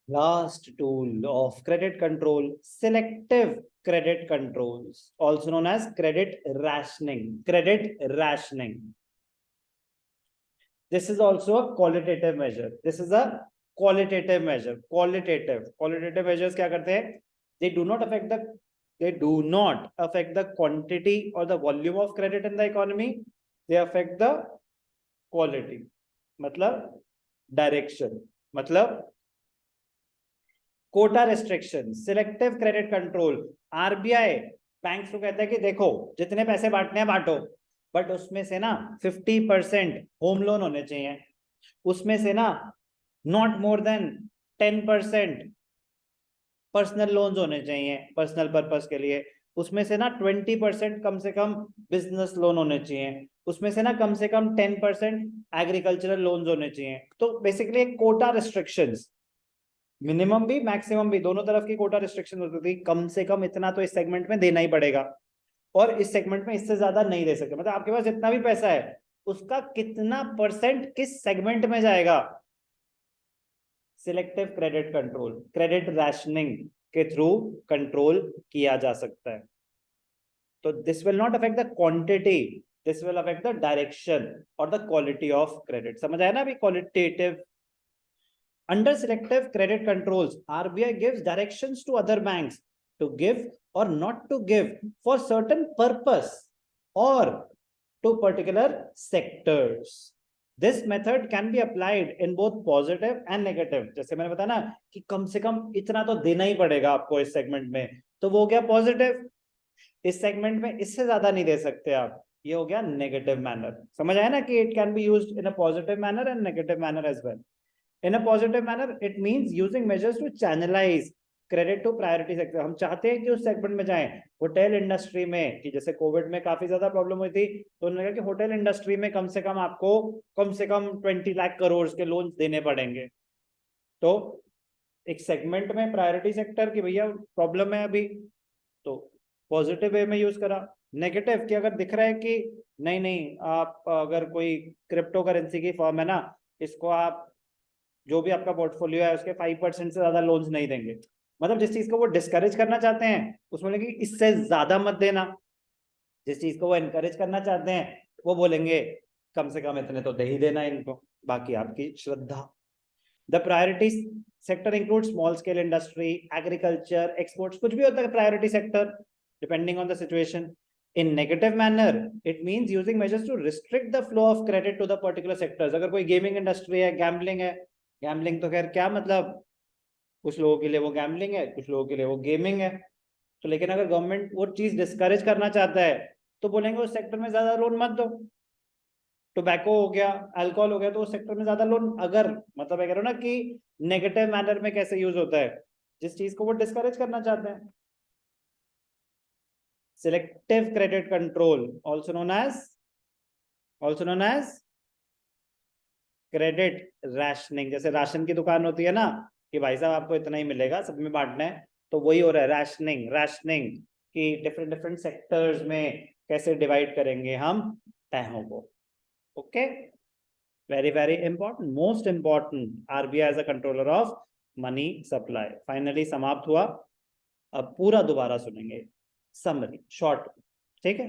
Last tool of credit control, selective credit controls, also known as credit rationing. Credit rationing. This is also a qualitative measure. This is a qualitative measure. Qualitative measures क्या करते हैं? They do not affect the quantity or the volume of credit in the economy. They affect the quality. मतलब direction. मतलब quota restriction, selective credit control. RBI banks को कहता है कि देखो जितने पैसे बांटने हैं बांटो, बट उसमें से ना 50% होम लोन होने चाहिए, उसमें से ना not more than 10% personal loans होने चाहिए पर्सनल पर्पस के लिए, उसमें से ना 20% कम से कम बिजनेस लोन होने चाहिए, उसमें से ना कम से कम 10% एग्रीकल्चरल लोन्स होने चाहिए। तो बेसिकली कोटा रिस्ट्रिक्शंस, मिनिमम भी मैक्सिमम भी दोनों तरफ की कोटा रिस्ट्रिक्शन होती थी। कम से कम इतना तो इस सेगमेंट में देना ही पड़ेगा और इस सेगमेंट में इससे ज्यादा नहीं दे सकते। मतलब आपके पास जितना भी पैसा है उसका कितना परसेंट किस सेगमेंट में जाएगा, selective credit control, credit rationing के थ्रू कंट्रोल किया जा सकता है। तो this will not affect the quantity, this will affect the direction और द क्वालिटी ऑफ क्रेडिट। समझ आया ना अभी qualitative. Under selective credit controls, RBI gives directions to other banks to give or not to give for certain purpose or to particular sectors. This method can be applied in both positive and negative. जैसे मैंने बताया ना कि कम से कम इतना तो देना ही पड़ेगा आपको इस सेगमेंट में, तो वो हो गया पॉजिटिव। इस सेगमेंट में इससे ज्यादा नहीं दे सकते आप, ये हो गया नेगेटिव मैनर। समझ आया ना कि it can be used in a positive manner and negative manner as well. In a positive manner, it means using measures to channelize credit to priority sector. हम चाहते हैं कि उस सेगमेंट में जाएं। होटल इंडस्ट्री में, कि जैसे कोविड में काफी ज्यादा प्रॉब्लम हुई थी, तो उन्होंने कहा कि होटल इंडस्ट्री में कम से कम आपको कम से कम 20 लाख करोड़ के लोन देने पड़ेंगे। तो एक सेगमेंट में प्रायोरिटी सेक्टर की भैया प्रॉब्लम है अभी, तो पॉजिटिव वे में यूज करा। नेगेटिव कि अगर दिख रहा है कि नहीं नहीं, आप अगर कोई क्रिप्टो करेंसी की फॉर्म है ना, इसको आप जो भी आपका पोर्टफोलियो है उसके 5% से ज्यादा लोन्स नहीं देंगे, मतलब जिस चीज को वो डिस्करेज करना चाहते हैं उसमें बोलेंगे इससे ज्यादा मत देना, जिस चीज को वो एनकरेज करना चाहते हैं वो बोलेंगे कम से कम इतने तो दे ही देना इनको, बाकी आपकी श्रद्धा। The priority sector include small scale industry, agriculture, exports, कुछ भी होता है priority sector depending on the situation. In negative manner, it means using measures to restrict the flow of credit to the particular sectors. अगर कोई gaming industry है, gambling है, gambling तो खैर क्या मतलब, कुछ लोगों के लिए वो गैम्बलिंग है, कुछ लोगों के लिए वो गेमिंग है, तो लेकिन अगर गवर्नमेंट वो चीज डिस्करेज करना चाहता है तो बोलेंगे उस सेक्टर में ज्यादा लोन मत दो। टोबैको हो गया, अल्कोहल हो गया, तो उस सेक्टर में ज्यादा लोन, अगर मतलब कह रहा हूं ना कि नेगेटिव मैनर में कैसे यूज होता है, जिस चीज को वो डिस्करेज करना चाहते हैं। Selective credit control, also known as credit rationing। जैसे राशन की दुकान होती है ना कि भाई साहब आपको इतना ही मिलेगा, सब में बांटना है, तो वही हो रहा है राशनिंग कि डिफरेंट डिफरेंट सेक्टर्स में कैसे डिवाइड करेंगे हम पैसों को। Okay, very very important, most important, RBI as a controller of money supply. Finally समाप्त हुआ। अब पूरा दोबारा सुनेंगे, समरी शॉर्ट, ठीक है।